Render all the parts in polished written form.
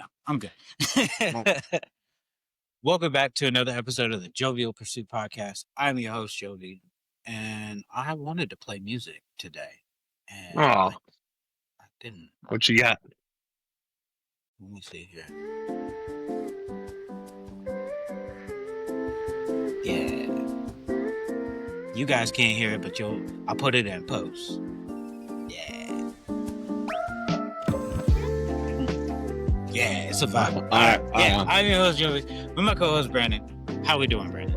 No, I'm good. Well, Welcome back to another episode of the Jovial Pursuit Podcast. I'm your host, Jovi, and I wanted to play music today, and oh, I didn't. what you got? Let me see here. Yeah. You guys can't hear it, but I'll put it in post. Yeah. Yeah, it's a vibe. All right. Yeah, I'm your host, Jovi. With my co-host, Brandon. How we doing, Brandon?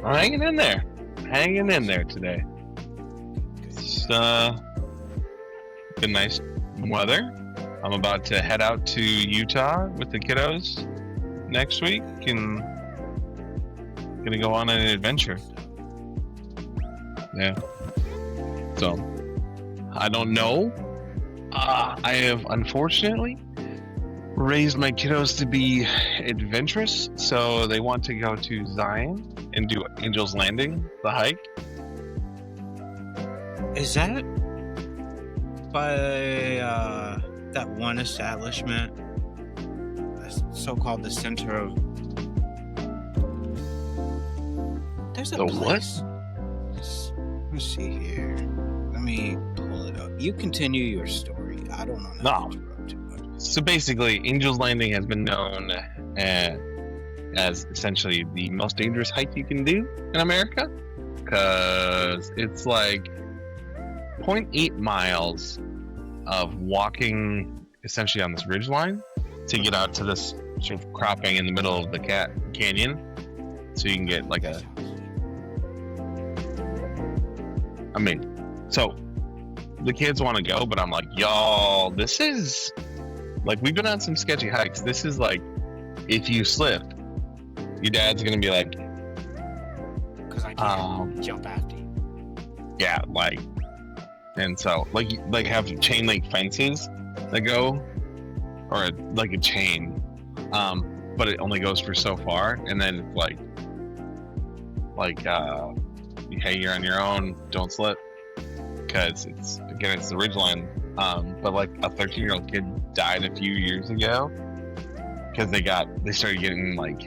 I'm hanging in there. Hanging in there today. It's been nice weather. I'm about to head out to Utah with the kiddos next week and gonna go on an adventure. Yeah. So, I don't know. I have unfortunately raised my kiddos to be adventurous, so they want to go to Zion and do Angel's Landing, the hike. Is that by that one establishment that's so-called the center of... There's a The place. Let me see here. Let me pull it up. You continue your story. I don't know how to interrupt too much. So basically, Angel's Landing has been known as essentially the most dangerous hike you can do in America, because it's like 0.8 miles of walking essentially on this ridge line to get out to this sort of cropping in the middle of the canyon, so you can get like a... I mean, so the kids want to go, but I'm like, y'all, this is like, we've been on some sketchy hikes. This is like, if you slip, your dad's gonna be like, because I can't jump after you. yeah, like, and so like have chain link fences that go, or like a chain, but it only goes for so far, and then it's like hey, you're on your own, don't slip, because it's the ridgeline. But like a 13-year-old kid died a few years ago because they started getting like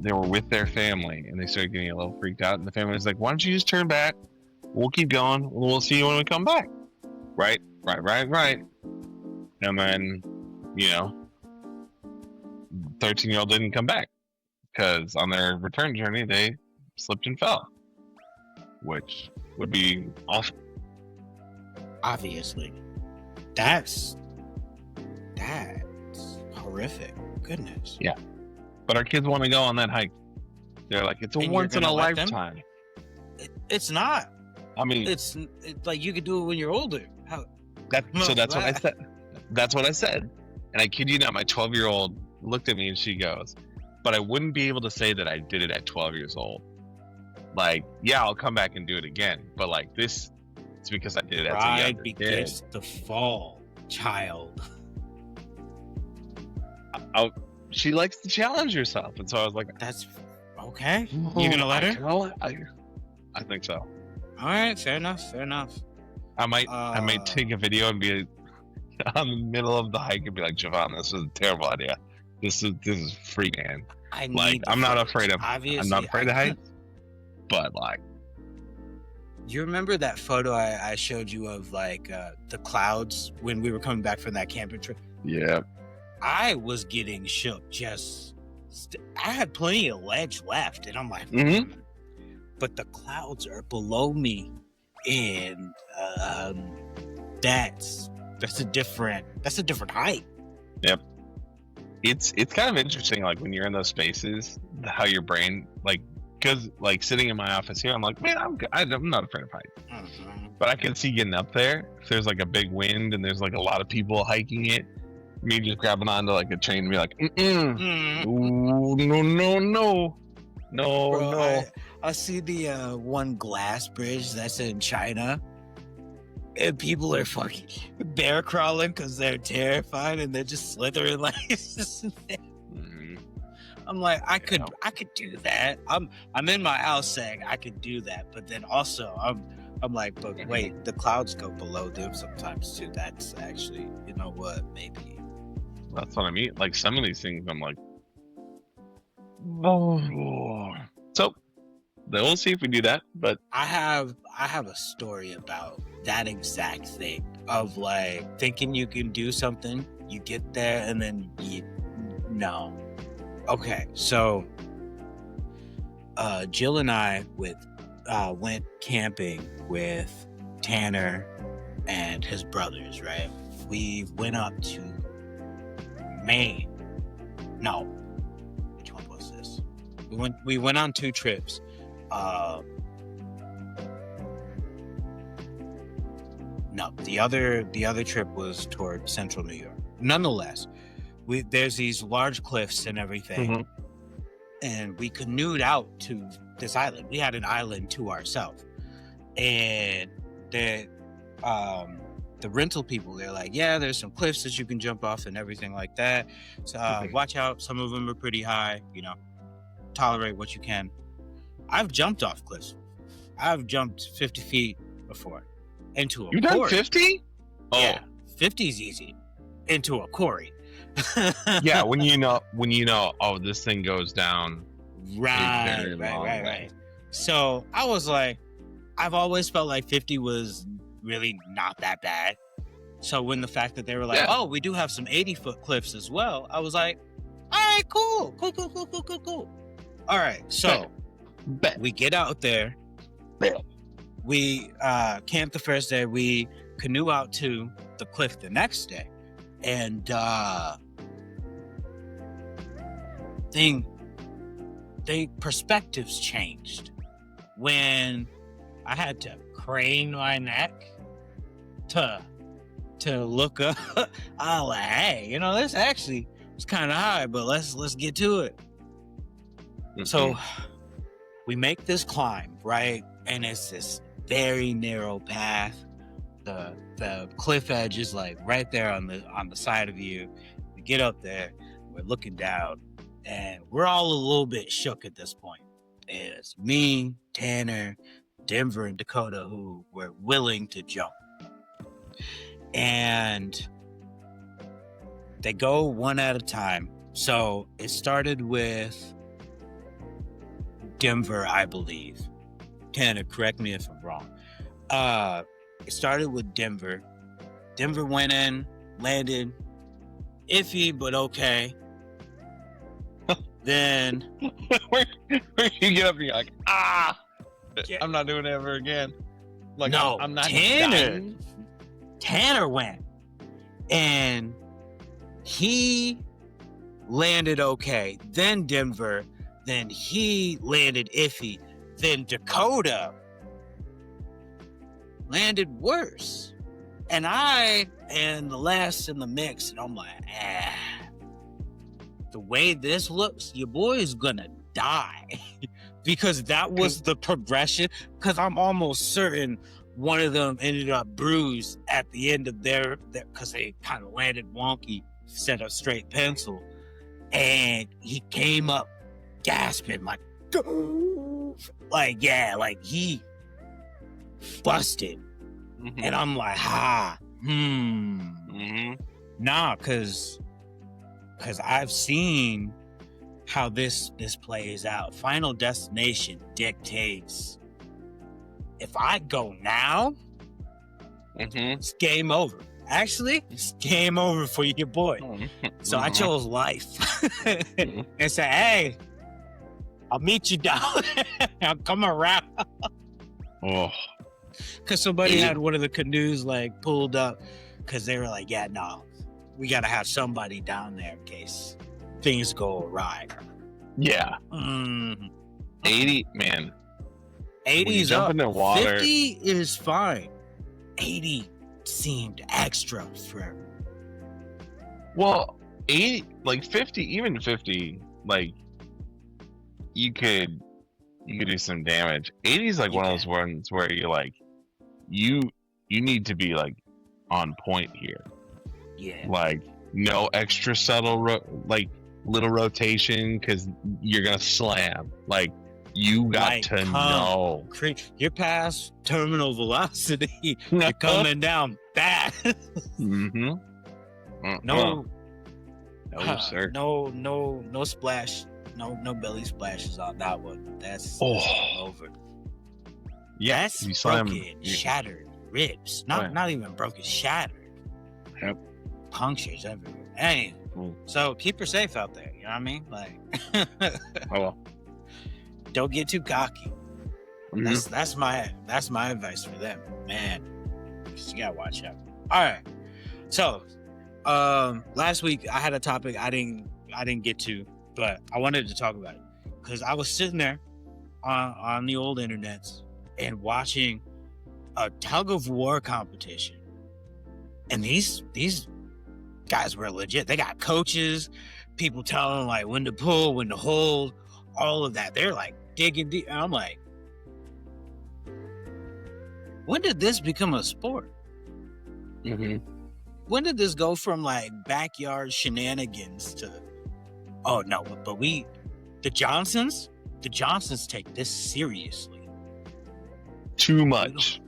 they were with their family and they started getting a little freaked out, and the family was like, why don't you just turn back, we'll keep going, we'll see you when we come back. Right. And then 13-year-old didn't come back because on their return journey they slipped and fell, which would be awful. Obviously. That's horrific. Goodness. Yeah. But our kids want to go on that hike. They're like, it's a And once you're in a gonna let them? lifetime. It's not. I mean, It's like you could do it when you're older. that's what I said. That's what I said. And I kid you not, my 12-year-old looked at me and she goes, but I wouldn't be able to say that I did it at 12 years old. Like, yeah, I'll come back and do it again. But like this, it's because I did it as a Pride younger begets kid. the fall, child. She likes to challenge herself. And so I was like, That's okay. You gonna let her? I think so. All right, fair enough. I might take a video and be on the middle of the hike and be like, Javon, this is a terrible idea. This is free, man. I'm not afraid of heights, but like, you remember that photo I showed you of like the clouds when we were coming back from that camping trip? yeah. I was getting shook. I had plenty of ledge left, and I'm like, but the clouds are below me, and that's a different height. Yep. It's kind of interesting, like when you're in those spaces, how your brain, like, because like sitting in my office here, I'm like, man, I'm not afraid of heights. Mm-hmm. But I can see getting up there if there's like a big wind and there's like a lot of people hiking it. Me just grabbing onto like a train and be like, Ooh, no. Bro, I see the one glass bridge that's in China, and people are fucking bear crawling because they're terrified and they're just slithering like. I'm like, I could do that. I'm in my house saying I could do that, but then also I'm like, but wait, the clouds go below them sometimes too. That's actually, you know what? Maybe. That's what I mean. Like some of these things, I'm like, oh. So we'll see if we do that. But I have a story about that exact thing of like thinking you can do something, you get there, and then no. Okay, so Jill and I went camping with Tanner and his brothers, right? We went up to Maine. No, which one was this? We went on 2 trips. No, the other trip was toward central New York. Nonetheless, there's these large cliffs and everything, and we canoed out to this island. We had an island to ourselves, and the rental people, they're like, yeah, there's some cliffs that you can jump off and everything like that. So watch out. Some of them are pretty high. You know, tolerate what you can. I've jumped off cliffs. I've jumped 50 feet before into a you quarry. done 50? Oh, Yeah, 50's easy. Into a quarry. yeah. When you know, oh, this thing goes down. Right. So I was like, I've always felt like 50 was really not that bad. So when the fact that they were like, oh, we do have some 80-foot cliffs as well, I was like, all right, cool. All right, so we get out there. We camp the first day. We canoe out to the cliff the next day, and perspectives changed when I had to crane my neck to look up. I was like, hey, you know, this actually was kind of high, but let's get to it. So we make this climb, right? And it's this very narrow path. The cliff edge is like right there on the side of you. We get up there, we're looking down, and we're all a little bit shook at this point. It's me, Tanner, Denver, and Dakota who were willing to jump. And they go one at a time. So it started with Denver, I believe. Tanner, correct me if I'm wrong. It started with Denver. Denver went in, landed, iffy but okay. Then where you get up and you're like, I'm not doing it ever again. Like, no, I'm not dying. Tanner went, and he landed okay. Then Denver, then he landed iffy. Then Dakota landed worse. And I am the last in the mix, and I'm like, the way this looks, your boy is gonna die. Because that was the progression. Because I'm almost certain one of them ended up bruised at the end of their because they kind of landed wonky instead of straight pencil. And he came up gasping like he busted. And I'm like, nah, because I've seen how this plays out. Final Destination dictates if I go now, it's game over. Actually, it's game over for your boy. So I chose life and said, hey, I'll meet you down. I'll come around. Because somebody had one of the canoes like pulled up because they were like, yeah, no, we got to have somebody down there in case things go awry. Yeah. 80, man. 80's up. In the water, 50 is fine. 80 seemed extra for. Well, 80, like 50, even 50, like you could do some damage. 80 is like one of those ones where you're like, you need to be like on point here. Yeah. Like no extra subtle little rotation because you're gonna slam. Like You got Like, to come. know. You're past terminal velocity. You're coming down fast. Mm-hmm. No, sir. no splash. No belly splashes on that one. That's all over. Yes, That's broken, shattered ribs. Not even broken, shattered. Yep. Punctures everywhere. Hey, so keep her safe out there. You know what I mean? Like, don't get too cocky. Mm-hmm. That's my advice for them, man. You gotta watch out. All right. So, last week I had a topic I didn't get to, but I wanted to talk about it because I was sitting there on the old internets and watching a tug of war competition, and these guys were legit. They got coaches, people telling them like when to pull, when to hold, all of that. They're like digging deep, and I'm like, when did this become a sport? Mm-hmm. When did this go from like backyard shenanigans to, oh no, but the Johnsons take this seriously. Too much.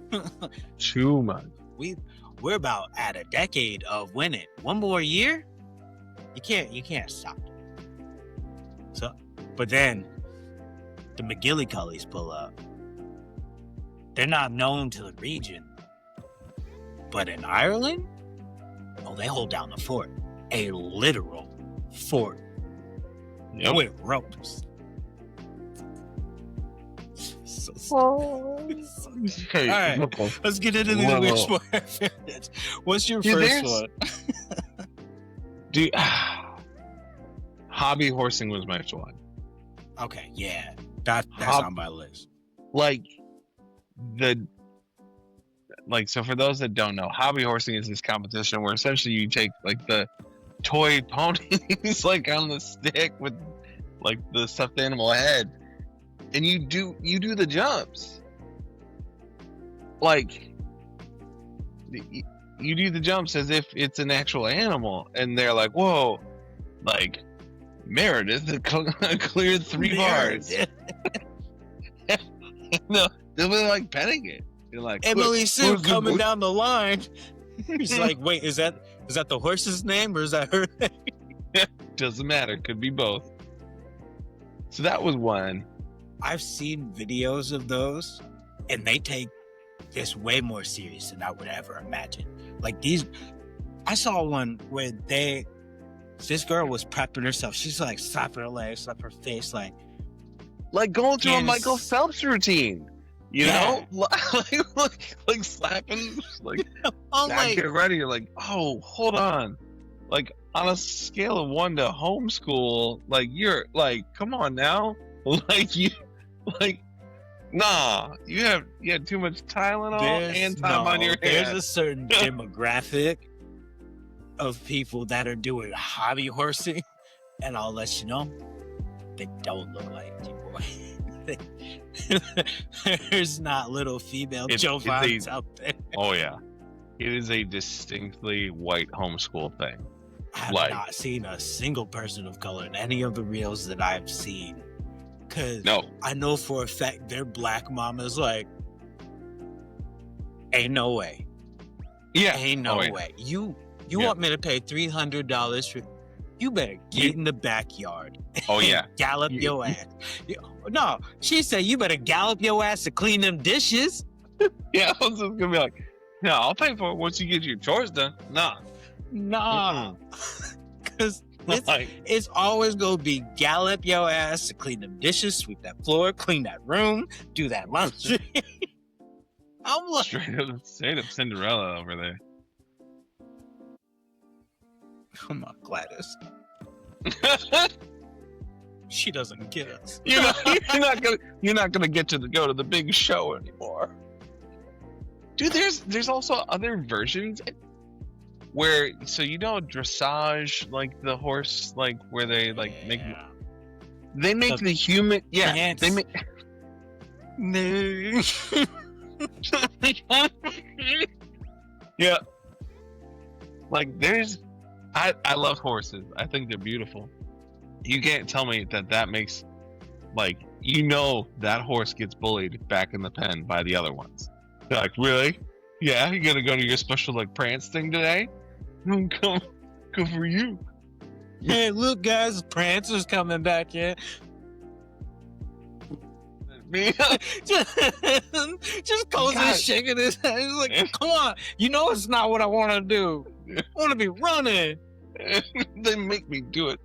Too much. We're about at a decade of winning. One more year, you can't stop it. So, but then the McGillicuddies pull up. They're not known to the region, but in Ireland, they hold down the fort, a literal fort with ropes. Okay, all right, let's get into the weird sport. What's your first one? Dude, hobby horsing was my first one. Okay, yeah, that's on my list. So for those that don't know, hobby horsing is this competition where essentially you take like the toy ponies like on the stick with like the stuffed animal head, and you do the jumps. Like you do the jumps as if it's an actual animal, and they're like, "Whoa!" Like Meredith cleared 3 bars. No, they'll be like petting it. You're like, Emily Sue coming down the line. He's like, wait, is that the horse's name or is that her name? Doesn't matter. Could be both. So that was one. I've seen videos of those, and they take this way more serious than I would ever imagine. Like I saw one where this girl was prepping herself. She's like slapping her legs, slapping her face, like going through a Michael Phelps routine. You know, like slapping, like get ready. You're like, oh, hold on, like on a scale of 1 to homeschool, like you're like, come on now, nah, you had too much Tylenol and time on your hands. There's a certain demographic of people that are doing hobby horsing, and I'll let you know, they don't look like you, boy. There's not little female Joe Vines out there. Oh yeah, it is a distinctly white homeschool thing. I have not seen a single person of color in any of the reels that I've seen. Cause I know for a fact their black mama's like, ain't no way. Yeah, ain't no way. You want me to pay $300 for? You better get in the backyard. Oh yeah, gallop your ass. No, she said you better gallop your ass to clean them dishes. Yeah, I was just gonna be like, no, I'll pay for it once you get your chores done. Nah, because it's always gonna be gallop your ass to clean them dishes, sweep that floor, clean that room, do that laundry. I'm like straight up Cinderella over there. Come on, Gladys. She doesn't get us. You're not gonna get to go to the big show anymore. Dude, there's also other versions where dressage, like the horse, like where they like make the human they make yeah. Like I love horses. I think they're beautiful. You can't tell me that makes like, you know that horse gets bullied back in the pen by the other ones. They're like, really? Yeah, you're gonna go to your special like prance thing today? Come for you. Hey, look, guys, Prancer's coming back in. Me? Just goes and shaking his head. He's like, come on, you know it's not what I want to do. I want to be running. They make me do it.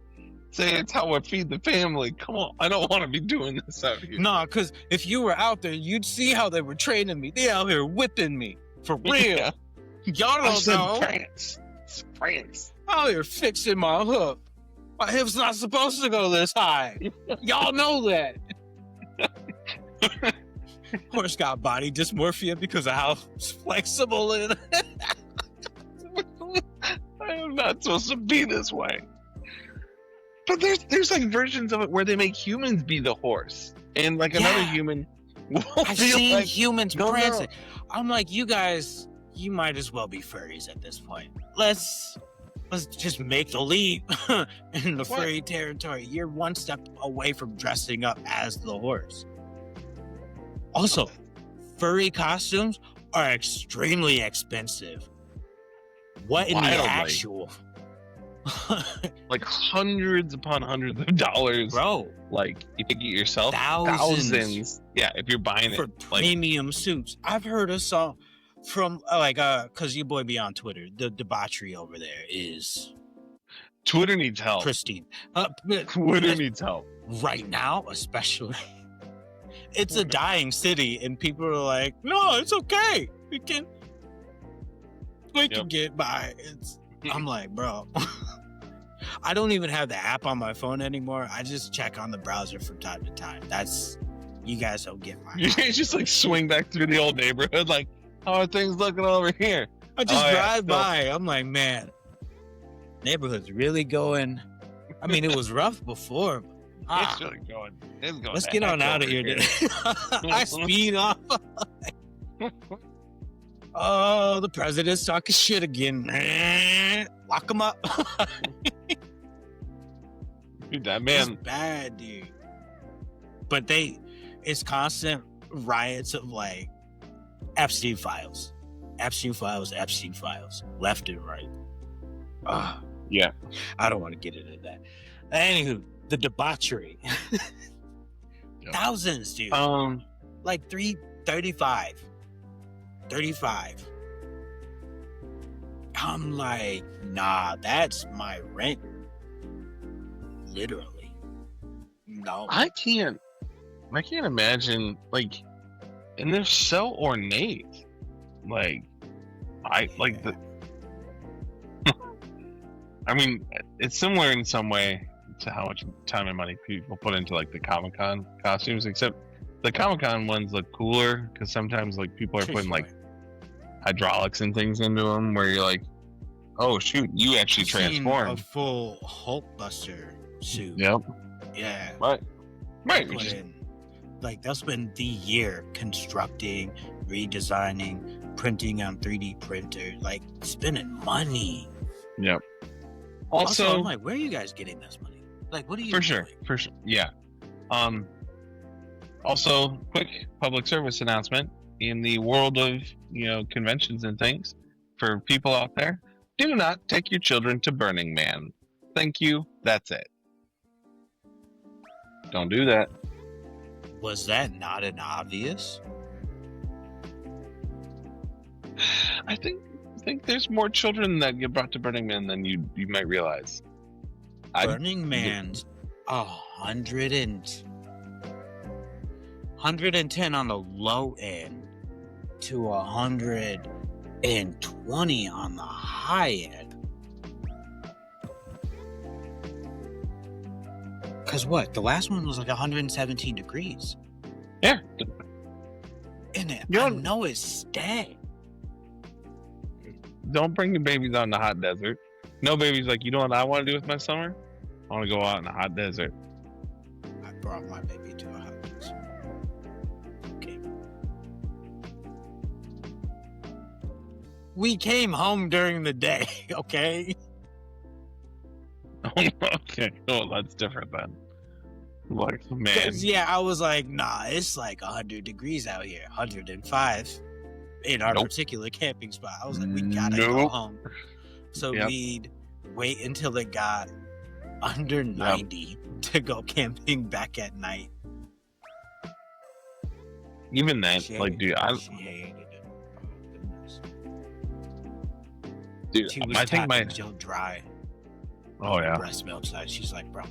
Say it's how I feed the family. Come on, I don't want to be doing this out here. Nah, because if you were out there, you'd see how they were training me. They out here whipping me. For real. Yeah. Y'all don't know. Prance. It's prance. Out here fixing my hoof. My hip's not supposed to go this high. Y'all know that. Horse got body dysmorphia because of how flexible it is. I am not supposed to be this way. But there's like versions of it where they make humans be the horse, and like another human will I've feel seen like humans no, prancing. I'm like, you guys, you might as well be furries at this point. Let's just make the leap in the furry territory. You're one step away from dressing up as the horse. Also, furry costumes are extremely expensive. What in the actual? Like hundreds upon hundreds of dollars, bro. Like you could get yourself thousands. Yeah, if you're buying for it premium suits. I've heard a song from because your boy be on Twitter. The debauchery over there is. Twitter needs help. Pristine. Twitter needs help right now, especially. It's a dying city, and people are like, "No, it's okay. We can get by." I'm like, bro. I don't even have the app on my phone anymore. I just check on the browser from time to time. You guys don't get my. You just like swing back through the old neighborhood, like, how are things looking over here? I just drive by. I'm like, man, neighborhood's really going. I mean, it was rough before. It's really going. It's going. Let's get on out of here today. I speed off. Oh, the president's talking shit again. Lock him up. Dude, that man. It's bad, dude. But it's constant riots of like Epstein files, left and right. Yeah. I don't want to get into that. Anywho, the debauchery. Thousands, dude. Like 35. I'm like, nah, that's my rent. Literally. No. I can't imagine, like, and they're so ornate. Like, I mean, it's similar in some way to how much time and money people put into like the Comic-Con costumes, except the Comic-Con ones look cooler because sometimes like people are putting like hydraulics and things into them where you're like, oh shoot, you actually transform. A full Hulkbuster suit. Yep. Yeah. Right. Like they'll spend the year constructing, redesigning, printing on 3D printer, like spending money. Yep. Also, I'm like, where are you guys getting this money? Like, what are you doing? For sure. Yeah. Also, quick public service announcement in the world of, conventions and things for people out there. Do not take your children to Burning Man. Thank you. That's it. Don't do that. Was that not an obvious? I think there's more children that get brought to Burning Man than you might realize. Burning Man's 110 on the low end to 120 on the high end. Cause what? The last one was like 117 degrees. Yeah. And I know it's stay. Don't bring your babies out in the hot desert. No baby's like, you know what I want to do with my summer? I want to go out in the hot desert. I brought my baby to a hot desert. Okay. We came home during the day, okay? Okay. Oh, that's different then. Like, man. 'Cause, yeah, I was like, nah, it's like 100 degrees out here, 105 in our particular camping spot. I was like, we gotta go home. So we'd wait until it got under 90 to go camping back at night. Even then, She like, dude, I hated it. Oh, goodness. Dude, She was I think my still dry. oh yeah, Breast milk side. She's like, bro,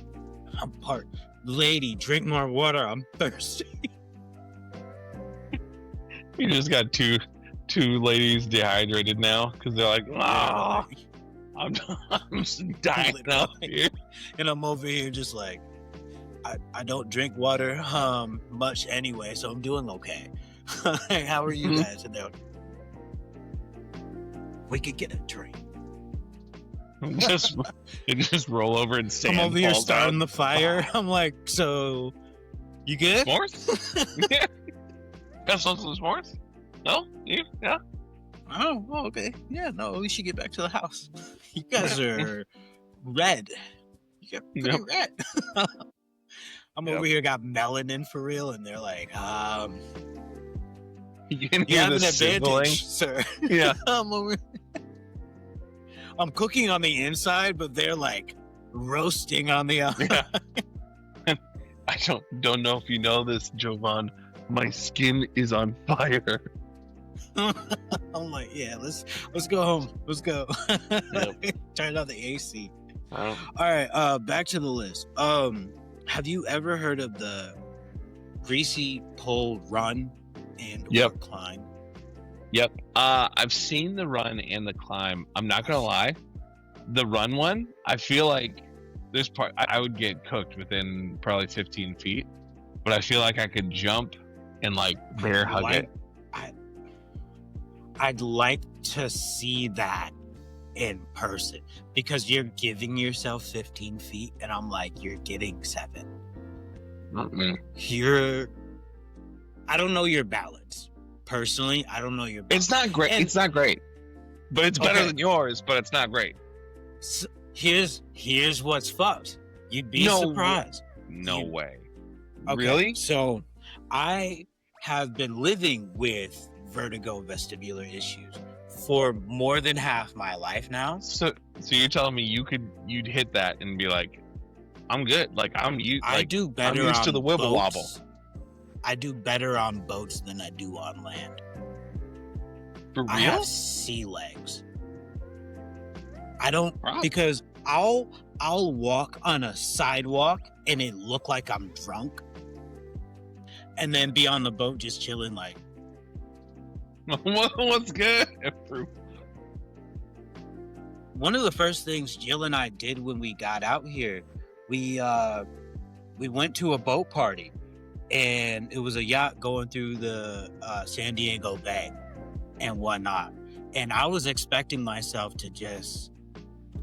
I'm part lady. Drink more water. I'm thirsty. you just got two ladies dehydrated now because they're like, oh, I'm just dying up here, and I'm over here just like, I don't drink water much anyway, so I'm doing okay. How are you guys? And they're like, we could get a drink. just roll over and sand. I'm over here falls starting out. the fire. I'm like, so you good? S'mores? Yeah. Got some s'mores? No? You? Yeah. Oh, okay. Yeah, no, we should get back to the house. You guys are red. You got pretty red. I'm over here got melanin for real, and they're like, You have an sizzling. advantage, sir. Yeah. I'm cooking on the inside, but they're like roasting on the outside. Yeah. I don't know if you know this, Jovan. My skin is on fire. I'm like, yeah, let's go home. Let's go. Turn on the AC. All right, back to the list. Have you ever heard of the Greasy Pole Run and or Climb? Yep. I've seen the run and the climb. I'm not gonna lie, the run one, I feel like this part I would get cooked within probably 15 feet, but I feel like I could jump and like bear hug it. I'd like to see that in person because you're giving yourself 15 feet and I'm like, you're getting 7. I don't know your balance. Personally, I don't know your balance. It's not great. It's not great. But it's better than yours, but it's not great. So here's what's fucked. You'd be surprised. No way. Okay, really? So I have been living with vertigo vestibular issues for more than half my life now. So you're telling me you'd hit that and be like, I'm good. Like I do better. I'm used on to the wibble boats. wobble. I do better on boats than I do on land. For real? I have sea legs. I don't because I'll walk on a sidewalk and it look like I'm drunk, and then be on the boat just chilling like. What's good? One of the first things Jill and I did when we got out here, we went to a boat party, and it was a yacht going through the San Diego Bay and whatnot. And I was expecting myself to just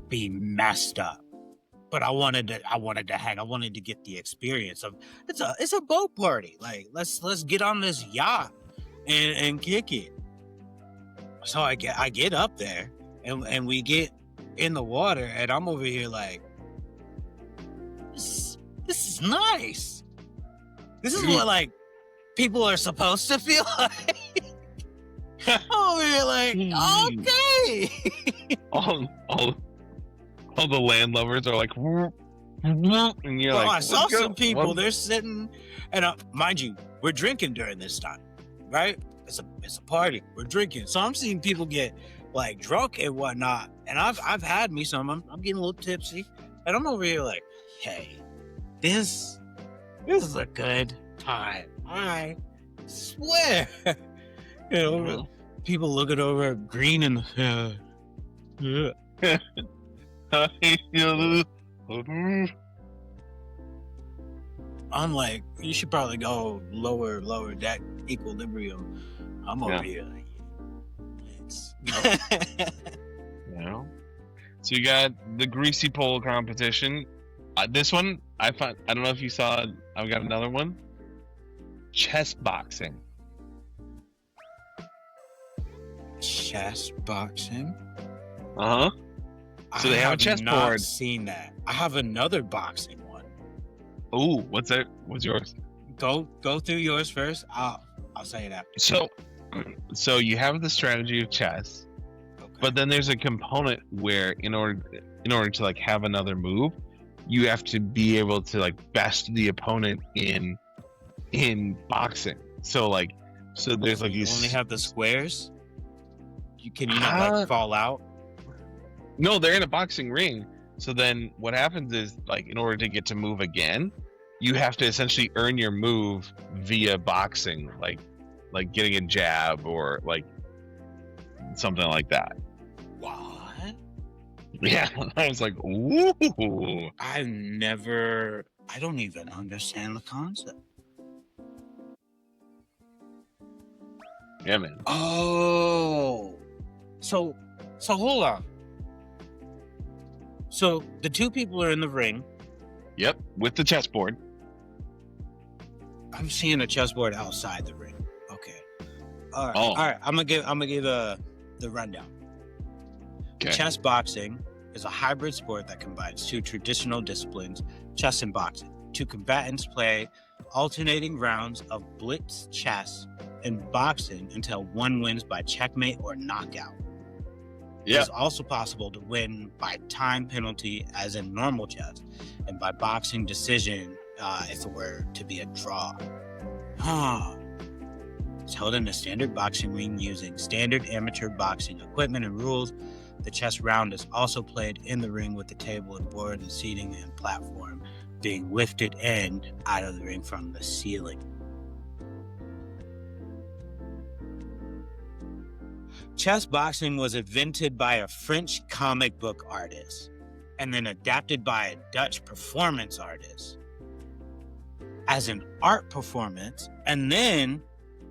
be messed up, but I wanted to hang. I wanted to get the experience of it's a boat party. Like let's get on this yacht and kick it. So I get up there and we get in the water, and I'm over here like, this is nice. This is what like people are supposed to feel like. I'm over here like, okay. all the landlubbers are like, and you're like, I saw go. some people. They're sitting, and mind you, we're drinking during this time, right? It's a party. We're drinking, so I'm seeing people get like drunk and whatnot. And I've had me some. I'm getting a little tipsy, and I'm over here like, hey, this is a good time. I swear. You know, people looking over green and I'm like, you should probably go lower deck equilibrium. I'm over here like, yeah. So you got the greasy pole competition. This one I don't know if you saw. I've got another one. Chess boxing. Chess boxing. Uh huh. So they have a chessboard. I've not seen that. I have another boxing one. Oh, what's that? What's yours? Go through yours first. I'll say that. So you have the strategy of chess, Okay. but then there's a component where in order to like have another move, you have to be able to like best the opponent in boxing. So there's like you these. only have the squares. Can you not like fall out? No, they're in a boxing ring. So then what happens is, like, in order to get to move again, you have to essentially earn your move via boxing, like getting a jab or like something like that. What? Yeah, I was like, ooh. I don't even understand the concept. Yeah, man. Oh, so hold on. So the two people are in the ring. Yep, with the chessboard. I'm seeing a chessboard outside the ring. Okay. All right. Oh. All right. I'm gonna give the rundown. Okay. Chess boxing is a hybrid sport that combines two traditional disciplines, chess and boxing. Two combatants play alternating rounds of blitz chess and boxing until one wins by checkmate or knockout. Yeah. It's also possible to win by time penalty, as in normal chess, and by boxing decision if it were to be a draw. It's held in a standard boxing ring using standard amateur boxing equipment and rules. The chess round is also played in the ring with the table and board and seating and platform being lifted in out of the ring from the ceiling. Chess boxing was invented by a French comic book artist and then adapted by a Dutch performance artist as an art performance, and then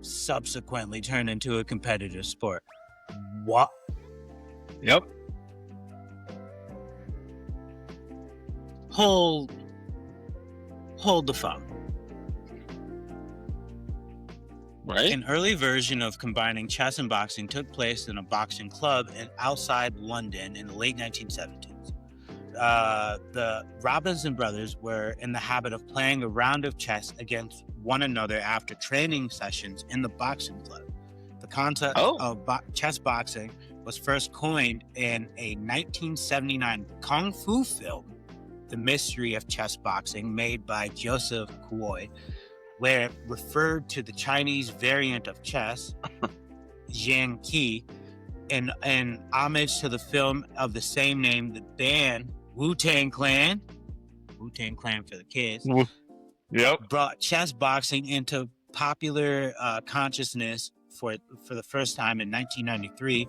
subsequently turned into a competitive sport. What? Yep. Hold the phone. Right. An early version of combining chess and boxing took place in a boxing club outside London in the late 1970s. The Robinson brothers were in the habit of playing a round of chess against one another after training sessions in the boxing club. The concept of chess boxing was first coined in a 1979 kung fu film, The Mystery of Chess Boxing, made by Joseph Kuoi, where it referred to the Chinese variant of chess, Zhang Qi, in homage to the film of the same name. The band Wu-Tang Clan for the kids, Yep. brought chess boxing into popular consciousness for the first time in 1993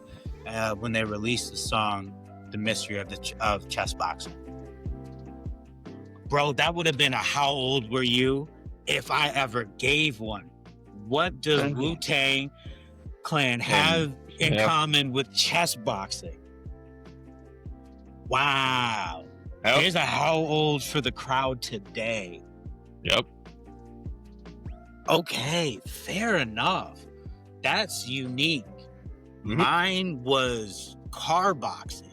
when they released the song "The Mystery of Chess Boxing." Bro, that would have been a "How old were you?" if I ever gave one. What does Wu-Tang Clan have in common with chess boxing? Wow. Yep. Here's a "How old" for the crowd today. Yep. Okay, fair enough. That's unique. Mhm. Mine was car boxing.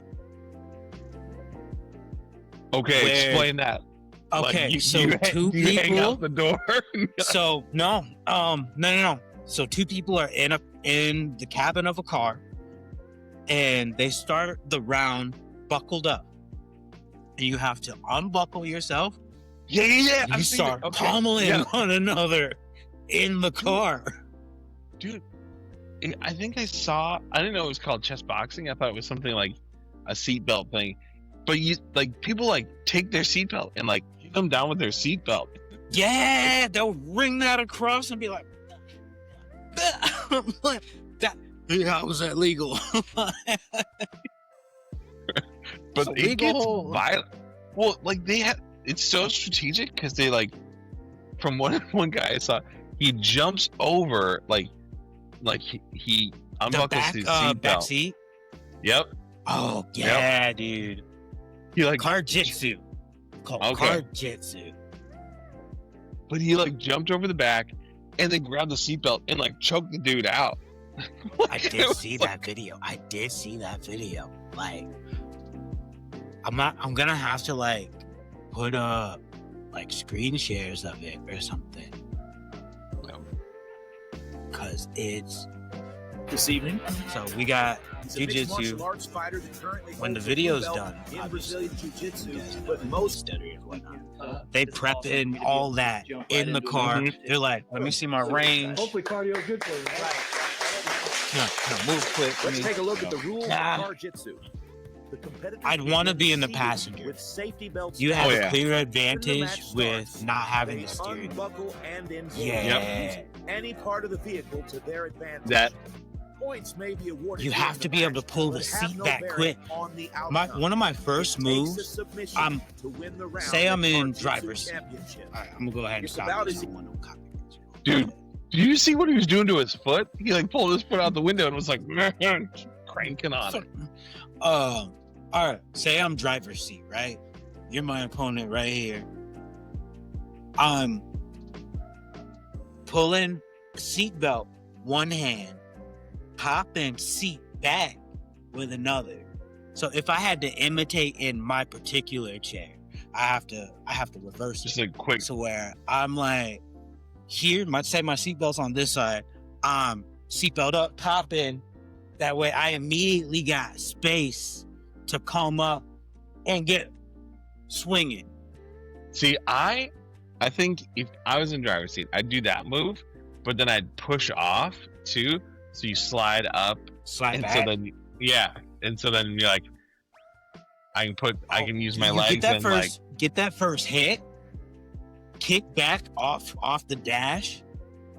Okay, Where- explain that. Okay, Like, so you two hang people. out the door. So no. So two people are in the cabin of a car, and they start the round buckled up. And you have to unbuckle yourself. Yeah. You start pummeling one another in the car. Dude. I think I didn't know it was called chess boxing. I thought it was something like a seatbelt thing. But people like take their seatbelt and like get them down with their seatbelt. Yeah, they'll ring that across and be like, that. How was that legal? But So it gets legal. violent. Well, like it's so strategic because they like, from one guy I saw, he jumps over like he The unbuckles his back seatbelt. seat. Yep. Oh yeah, dude. He like, Car jitsu. Called Okay. car jitsu. but he like jumped over the back and then grabbed the seatbelt and like choked the dude out. I did see that video. Like, I'm gonna have to like put like screen shares of it or something. No. Cause it's This evening, so we got he's a mixed martial jiu-jitsu. arts fighter that currently When the holds video's belt done, in obviously, Brazilian Jiu-Jitsu, you guys know but most study and whatnot. They prep in all that in the car. They're like, let me see my range. Hopefully cardio is good for you, right? No, move quick. Let's take a look at the rules Nah. of car jitsu. The competitors I'd wanna be in the seated passenger. with safety belts. You have Oh, a yeah. clear When the advantage match with starts, not having they the steering wheel. unbuckle and engage Yeah. using any part of the vehicle to their advantage. That Points may be awarded. You during have the to be able match, to pull but the have seat no back bearing quick. on the outcome. One of my first It takes a moves, submission I'm- to win the round say I'm at in Car driver's Jitsu seat. Championship. all right, I'm gonna go ahead and It's stop about this. as- I don't want no copyrights. Dude. Do you see what he was doing to his foot? He like pulled his foot out the window and was like cranking on it. All right. Say I'm driver's seat, right? You're my opponent right here. I'm pulling seatbelt one hand, popping seat back with another. So if I had to imitate in my particular chair, I have to reverse Just it. like quick. So where I'm like here, my seatbelt's on this side. Seatbelt up, popping. That way I immediately got space to come up and get swinging. See, I think if I was in driver's seat, I'd do that move, but then I'd push off too, so you slide up, Slide and back. so then and so then you're like, I can use my You legs get that and first, get that first hit, kick back off the dash,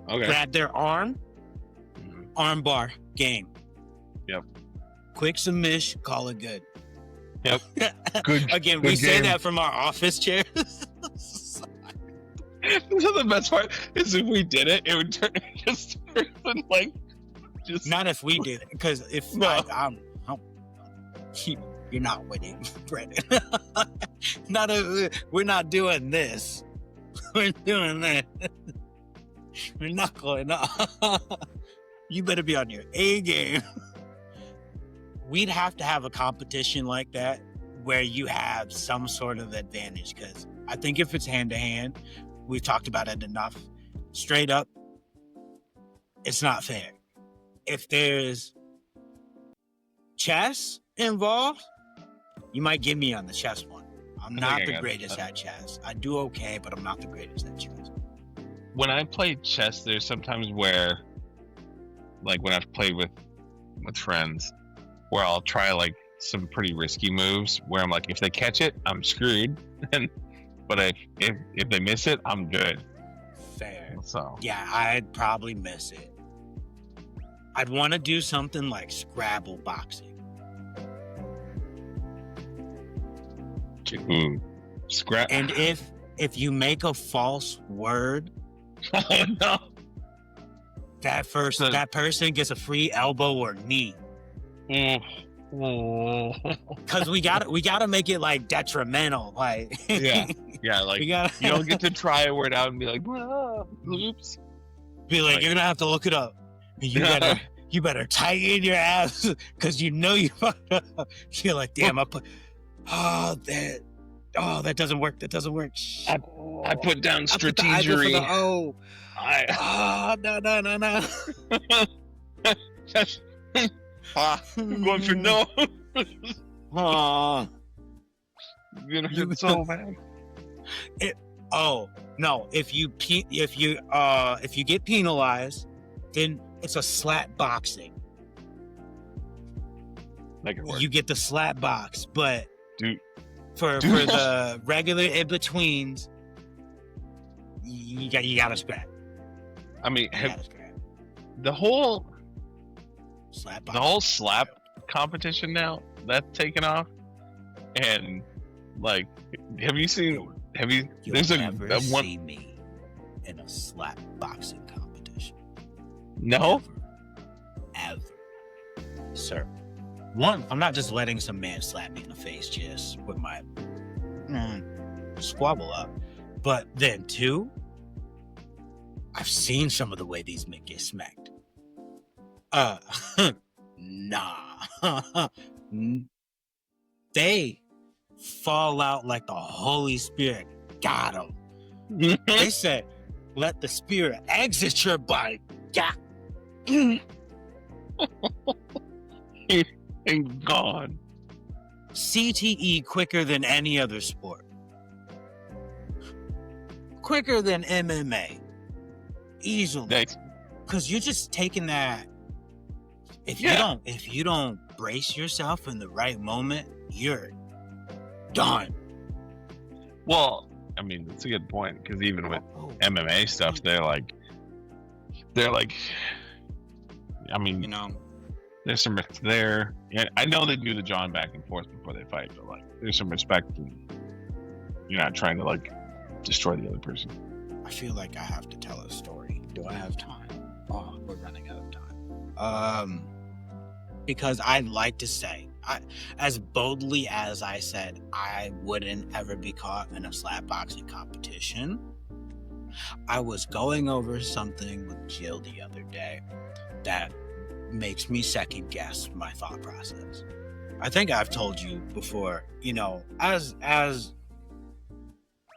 okay, grab their arm, arm bar, game. Yep. Quick submission, call it good. Yep. Good. Again, good we say game. that from our office chairs. So the best part is if we did it, it would turn just like just Not if we did it, because if No. I'm you're not winning, Brendan. We're not doing this. We're doing that. We're not going up. You better be on your A game. We'd have to have a competition like that where you have some sort of advantage, because I think if it's hand to hand, we've talked about it enough. Straight up, it's not fair. If there's chess involved, you might get me on the chess one. I'm I not think I the got greatest at chess. I do okay, but I'm not the greatest at chess. when I play chess, there's sometimes where, like when I've played with friends, where I'll try like some pretty risky moves. Where I'm like, if they catch it, I'm screwed. But if they miss it, I'm good. Fair. So Yeah, I'd probably miss it. I'd want to do something like Scrabble boxing. scrap. And if you make a false word, Oh no! that person gets a free elbow or knee. Oh. Cause we gotta make it like detrimental. Like Yeah. Yeah, like we gotta you don't get to try a word out and be like, oops. be like, like- you're gonna have to look it up. You better tighten your ass because you know you fucked up. You're like, damn, that doesn't work. That doesn't work. I put down I put the I go for strategery. the O. No. I'm going for no. Aw. You're gonna hurt so bad. Oh no! If you get penalized, then it's a slap boxing. That could work. You get the slap box, but Dude. for Dude. the regular in betweens, you gotta scrap. I mean, You gotta scrap. the whole Slap the boxing. whole slap competition now that's taken off, and like, have you seen? You'll There's never a one. see me in a slap boxing competition. No. Ever. Sir. One, I'm not just letting some man slap me in the face just with my squabble up. But then two, I've seen some of the way these men get smacked. Nah. They fall out like the Holy Spirit got them. They said, let the spirit exit your body. Yeah. And gone. CTE quicker than any other sport. Quicker than MMA. Easily. Next. Because you're just taking that. If you don't brace yourself in the right moment, you're done. Well, I mean, that's a good point, because even with MMA stuff, they're like, I mean, you know, there's some respect there. Yeah, I know they do the jawing back and forth before they fight, but like, there's some respect, and you're not trying to like destroy the other person. I feel like I have to tell a story. Do I have time? Oh, we're running out of time. Because I'd like to say, as boldly as I said, I wouldn't ever be caught in a slap boxing competition. I was going over something with Jill the other day that makes me second guess my thought process. I think I've told you before, you know, as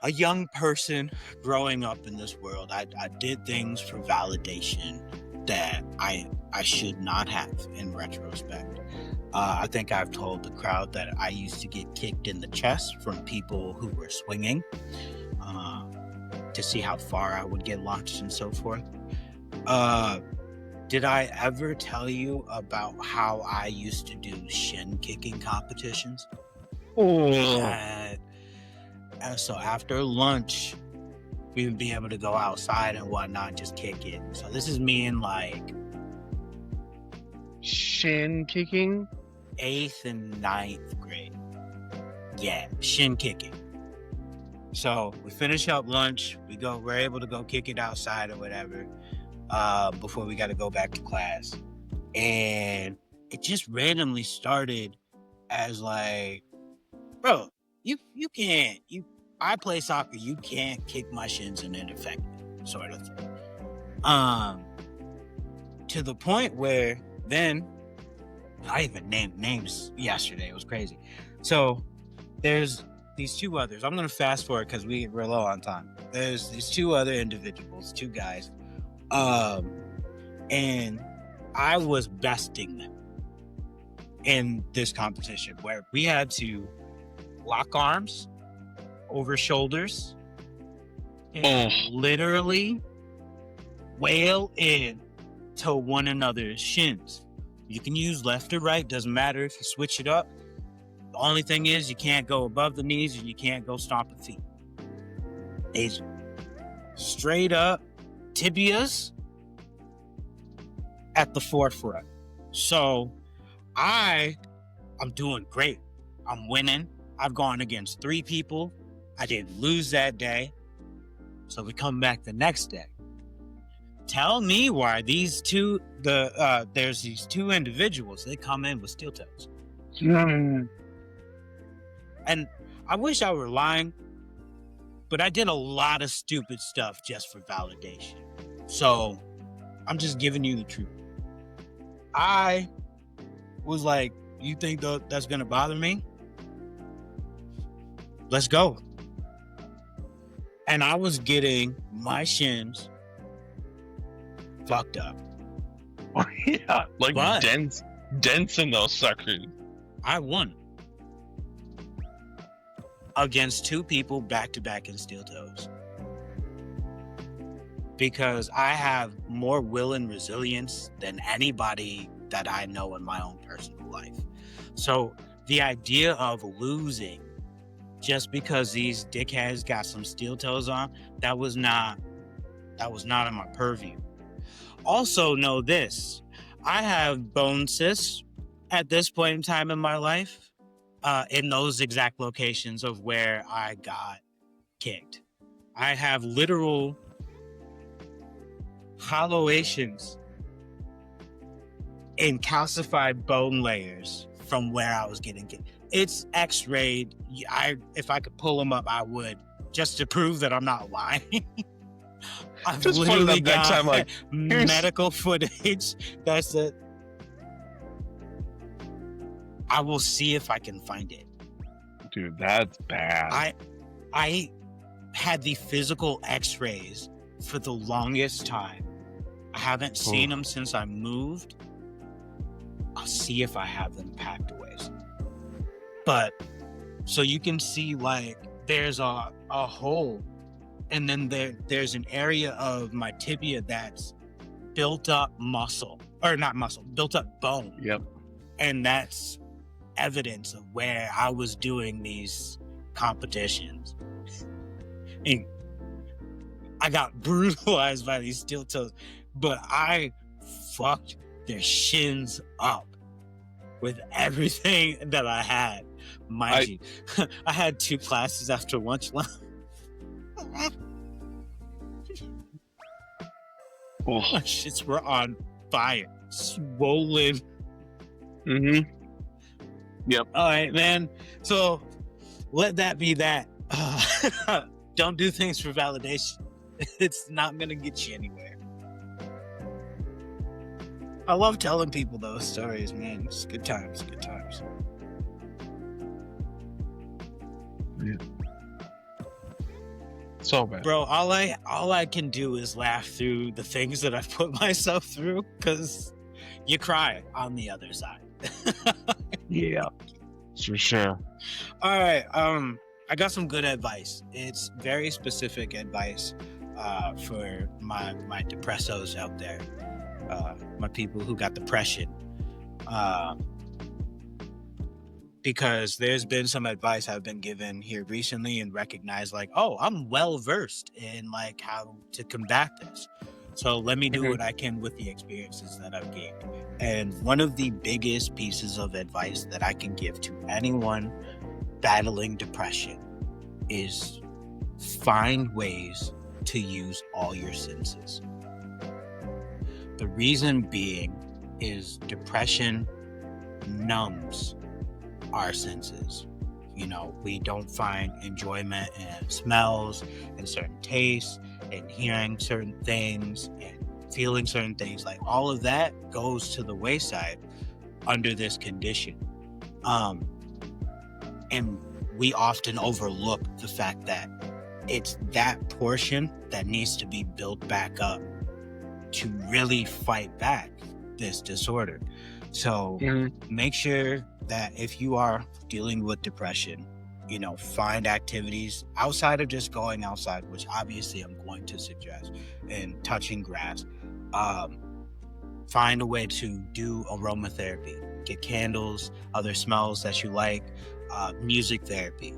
a young person growing up in this world, I did things for validation that I should not have in retrospect. I think I've told the crowd that I used to get kicked in the chest from people who were swinging to see how far I would get launched and so forth. Did I ever tell you about how I used to do shin kicking competitions? So after lunch, we would be able to go outside and whatnot and just kick it. So this is me in like Shin kicking? 8th and 9th grade. Yeah, shin kicking. So we finish up lunch, we're able to go kick it outside or whatever, before we got to go back to class. And it just randomly started as like, bro, you can't, I play soccer, you can't kick my shins and it affect me, sort of thing. To the point where then, I even named names yesterday, it was crazy. So there's these two others, I'm gonna fast forward because we're low on time. There's these two other individuals, two guys, and I was besting them in this competition where we had to lock arms over shoulders and literally wail in to one another's shins. You can use left or right, doesn't matter if you switch it up. The only thing is you can't go above the knees and you can't go stomping feet. It's straight up tibias at the forefront. So I'm doing great. I'm winning. I've gone against 3 people. I didn't lose that day. So we come back the next day. Tell me why these two, there's these 2 individuals, they come in with steel toes. And I wish I were lying, but I did a lot of stupid stuff just for validation. So I'm just giving you the truth. I was like, you think that's gonna bother me? Let's go. And I was getting my shins fucked up. Yeah, like dents in those suckers. I won against 2 people back to back in steel toes because I have more will and resilience than anybody that I know in my own personal life. So the idea of losing just because these dickheads got some steel toes on, that was not in my purview. Also know this, I have bone cysts at this point in time in my life, in those exact locations of where I got kicked. I have literal hollowations in calcified bone layers from where I was getting kicked. It's x-rayed. If I could pull them up, I would, just to prove that I'm not lying. I've Just put it literally up next got time, like, medical footage. That's it. I will see if I can find it. Dude, that's bad. had the physical x-rays for the longest time. I haven't seen them since I moved. I'll see if I have them packed away. But so you can see like there's a hole, and then there's an area of my tibia that's built up muscle, or not muscle, built up bone. Yep. And that's evidence of where I was doing these competitions. And I got brutalized by these steel toes, but I fucked their shins up with everything that I had. Mind you, I had 2 classes after lunch. Oh. My shits were on fire, swollen. Mm-hmm. Yep. All right, man. So let that be that. Don't do things for validation. It's not gonna get you anywhere. I love telling people those stories, man. It's good times, good times. Yeah. So bad. Bro, all I can do is laugh through the things that I've put myself through, because you cry on the other side. Yeah. For sure. All right, I got some good advice. It's very specific advice for my depressos out there, my people who got depression. Because there's been some advice I've been given here recently and recognized like, oh, I'm well versed in like how to combat this. So let me do what I can with the experiences that I've gained. And one of the biggest pieces of advice that I can give to anyone battling depression is find ways to use all your senses. The reason being is depression numbs our senses. You know, we don't find enjoyment in smells and certain tastes and hearing certain things and feeling certain things. Like all of that goes to the wayside under this condition. And we often overlook the fact that it's that portion that needs to be built back up to really fight back this disorder. So make sure that if you are dealing with depression, you know, find activities outside of just going outside, which obviously I'm going to suggest, and touching grass. Find a way to do aromatherapy, get candles, other smells that you like, music therapy.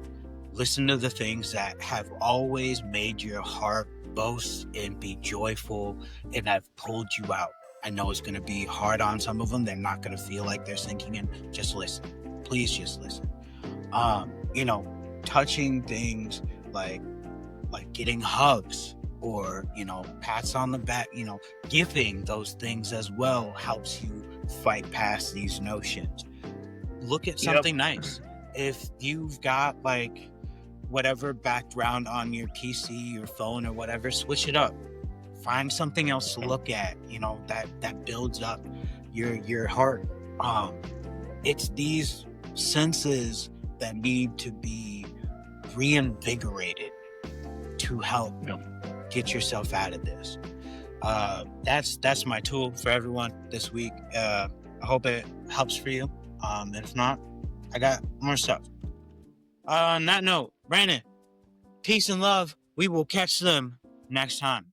Listen to the things that have always made your heart boast and be joyful and have pulled you out. I know it's going to be hard on some of them. They're not going to feel like they're sinking in. Just listen. Please just listen. You know, touching things like getting hugs or, you know, pats on the back, you know, giving those things as well helps you fight past these notions. Look at something nice. If you've got like whatever background on your PC, your phone or whatever, switch it up. Find something else to look at, you know, that builds up your heart. It's these senses that need to be reinvigorated to help get yourself out of this. That's my tool for everyone this week. I hope it helps for you. If not, I got more stuff. On that note, Brandon, peace and love. We will catch them next time.